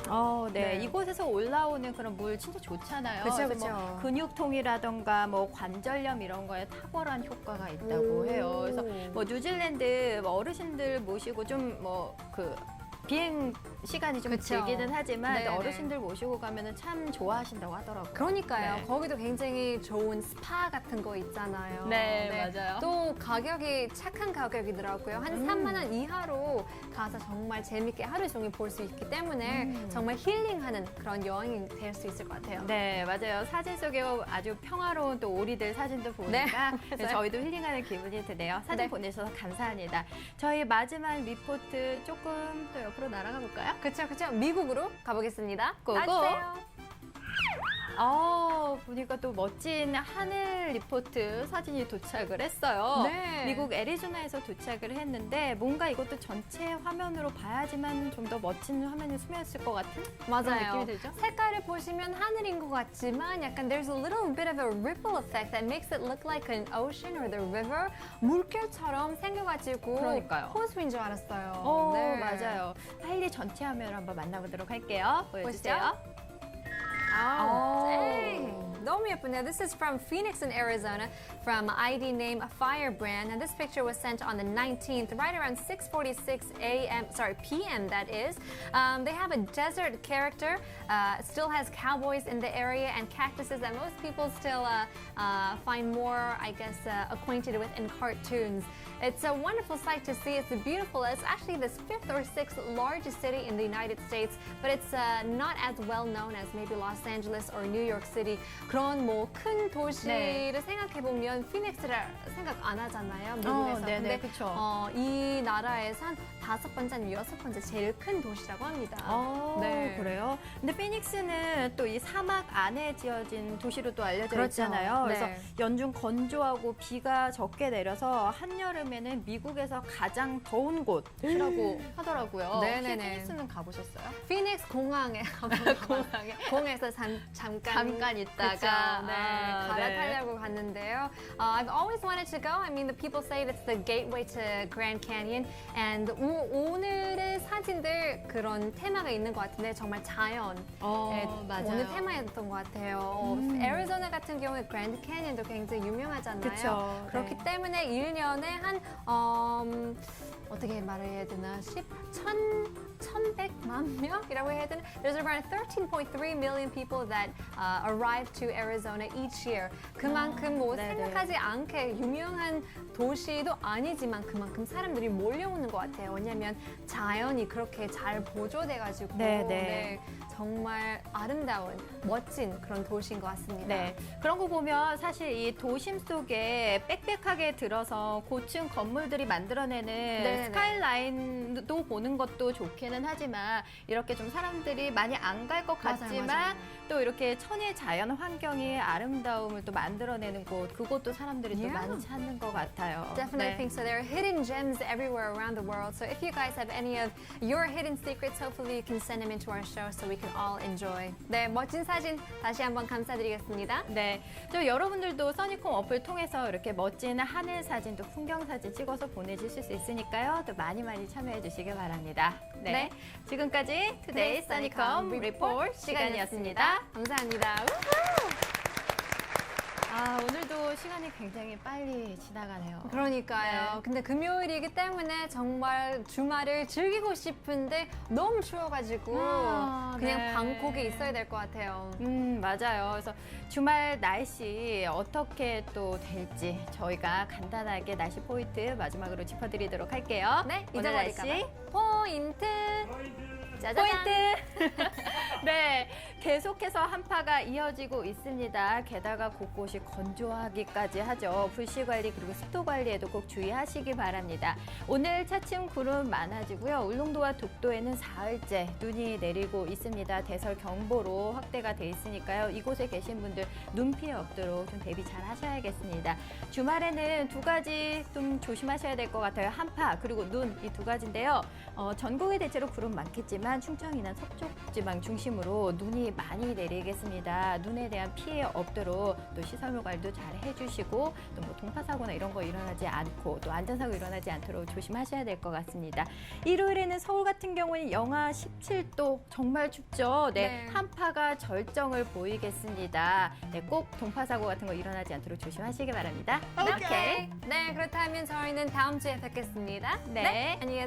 S1: 네.
S2: 네.
S1: 이곳에서 올라오는 그런 물 진짜 좋잖아요.
S2: 그쵸,
S1: 그래서 뭐
S2: 그쵸.
S1: 근육통이라던가 뭐 관절염 이런 거에 탁월한 효과가 있다고
S2: 오.
S1: 해요. 그래서 뭐 뉴질랜드 뭐 어르신들 모시고 좀 뭐 그 비행 시간이 좀
S2: 그쵸.
S1: 길기는 하지만
S2: 네네.
S1: 어르신들 모시고 가면은 참 좋아하신다고 하더라고요.
S2: 그러니까요.
S1: 네.
S2: 거기도 굉장히 좋은 스파 같은 거 있잖아요.
S1: 네, 맞아요.
S2: 또 가격이 착한 가격이더라고요. 한 3만 원 이하로 가서 정말 재밌게 하루 종일 볼 수 있기 때문에 정말 힐링하는 그런 여행이 될 수 있을 것 같아요.
S1: 네, 맞아요. 사진 속에 아주 평화로운 또 오리들 사진도 보니까
S2: 맞아요.
S1: 저희도 힐링하는 기분이 드네요. 사진
S2: 네.
S1: 보내주셔서 감사합니다. 저희 마지막 리포트 조금 또 옆으로 날아가 볼까요?
S2: 그쵸. 미국으로 가보겠습니다.
S1: 고고.
S2: 따주세요.
S1: 보니까 또 멋진 하늘 리포트 사진이 도착을 했어요.
S2: 네.
S1: 미국 애리조나에서 도착을 했는데 뭔가 이것도 전체 화면으로 봐야지만 좀 더 멋진 화면이 스며있을 것 같은 그런
S2: 맞아요.
S1: 느낌이 들죠?
S2: 색깔을 보시면 하늘인 것 같지만 약간 there's a little bit of a ripple effect that makes it look like an ocean or the river. 물결처럼 생겨가지고
S1: 그러니까요.
S2: 호수인 줄 알았어요. 네.
S1: 맞아요. 빨리 전체 화면을 한번 만나보도록 할게요. 보여주세요.
S2: Oh, dang. 너무 예쁘네요. This is from Phoenix in Arizona from ID name Firebrand. And this picture was sent on the 19th, right around 6:46 p.m. that is. They have a desert character. Still has cowboys in the area and cactuses that most people still find more, I guess, acquainted with in cartoons. It's a wonderful sight to see. It's beautiful. It's actually the 5th or 6th largest city in the United States, but it's not as well known as maybe Los Angeles or New York City. 그런 뭐 큰 도시를 생각해 보면 피닉스를 생각 안 하잖아요, 미국에서.
S1: 네네,
S2: 근데
S1: 그쵸.
S2: 이 나라에서 한 5번째 아니면 6번째 제일 큰 도시라고 합니다.
S1: 네. 그래요? 근데 피닉스는 또 이 사막 안에 지어진 도시로 또 알려져
S2: 그렇죠.
S1: 있잖아요. 그래서
S2: 네.
S1: 연중 건조하고 비가 적게 내려서 한여름에는 미국에서 가장 더운 곳이라고 하더라고요. 혹시
S2: 네네네.
S1: 피닉스는 가보셨어요?
S2: 피닉스 공항에 공항에서 잠깐
S1: 있다가
S2: 그쵸, 갈아타려고 갔는데요. I've always wanted to go. I mean, the people say it's the gateway to Grand Canyon. And 오늘의 사진들 그런 테마가 있는 것 같은데 정말 자연.
S1: 맞아요.
S2: 오늘 테마였던 것 같아요. 애리조나 같은 경우에 그랜드 캐니언도 굉장히 유명하잖아요.
S1: 그쵸,
S2: 그렇기
S1: 네.
S2: 때문에 1년에 한 어떻게 말해야 되나? 1,100만 명이라고 해야 되나? There's around 13.3 million people that arrive to Arizona each year. 그만큼 뭐
S1: 네네.
S2: 생각하지 않게 유명한 도시도 아니지만 그만큼 사람들이 몰려오는 것 같아요. 왜냐하면 자연이 그렇게 잘 보조돼가지고
S1: 네네.
S2: 정말 아름다운 멋진 그런 도시인 것 같습니다.
S1: 네, 그런 거 보면 사실 이 도심 속에 빽빽하게 들어서 고층 건물들이 만들어내는
S2: 네네.
S1: 스카이라인도 보는 것도 좋기는 하지만 이렇게 좀 사람들이 많이 안 갈 것
S2: 맞아요,
S1: 같지만
S2: 맞아요.
S1: 또 이렇게 천혜 자연 환경의 아름다움을 또 만들어내는 곳, 그것도 사람들이 또
S2: Yeah.
S1: 많이 찾는 것 같아요.
S2: Definitely
S1: 네.
S2: think so. There are hidden gems everywhere around the world. So if you guys have any of your hidden secrets, hopefully you can send them into our show so we can all enjoy. 네, 멋진 사진 다시 한번 감사드리겠습니다.
S1: 네, 저 여러분들도 써니콤 어플 통해서 이렇게 멋진 하늘 사진, 또 풍경 사진 찍어서 보내주실 수 있으니까요. 또 많이 참여해 주시길 바랍니다. 네,
S2: 네.
S1: 지금까지 투데이 써니콤 리포트 시간이었습니다.
S2: 감사합니다.
S1: 오늘도 시간이 굉장히 빨리 지나가네요.
S2: 그러니까요.
S1: 네.
S2: 근데 금요일이기 때문에 정말 주말을 즐기고 싶은데 너무 추워가지고 그냥
S1: 네.
S2: 방콕에 있어야 될 것 같아요.
S1: 맞아요. 그래서 주말 날씨 어떻게 또 될지 저희가 간단하게 날씨 포인트 마지막으로 짚어드리도록 할게요.
S2: 네,
S1: 오늘
S2: 잊어버릴까
S1: 날씨
S2: 봐. 포인트. 짜자잔.
S1: 포인트! 네, 계속해서 한파가 이어지고 있습니다. 게다가 곳곳이 건조하기까지 하죠. 불씨 관리 그리고 습도 관리에도 꼭 주의하시기 바랍니다. 오늘 차츰 구름 많아지고요. 울릉도와 독도에는 사흘째 눈이 내리고 있습니다. 대설 경보로 확대가 돼 있으니까요. 이곳에 계신 분들 눈 피해 없도록 좀 대비 잘 하셔야겠습니다. 주말에는 두 가지 좀 조심하셔야 될 것 같아요. 한파 그리고 눈 이 두 가지인데요. 전국에 대체로 구름 많겠지만 충청이나 서쪽 지방 중심으로 눈이 많이 내리겠습니다. 눈에 대한 피해 없도록 또 시설물 관리도 잘 해주시고 또 뭐 동파 사고나 이런 거 일어나지 않고 또 안전사고 일어나지 않도록 조심하셔야 될 것 같습니다. 일요일에는 서울 같은 경우는 영하 17도 정말 춥죠. 네,
S2: 네.
S1: 한파가 절정을 보이겠습니다. 네, 꼭 동파 사고 같은 거 일어나지 않도록 조심하시기 바랍니다.
S2: 오케이. 네, 그렇다면 저희는 다음 주에 뵙겠습니다.
S1: 네.
S2: 안녕히 계세요.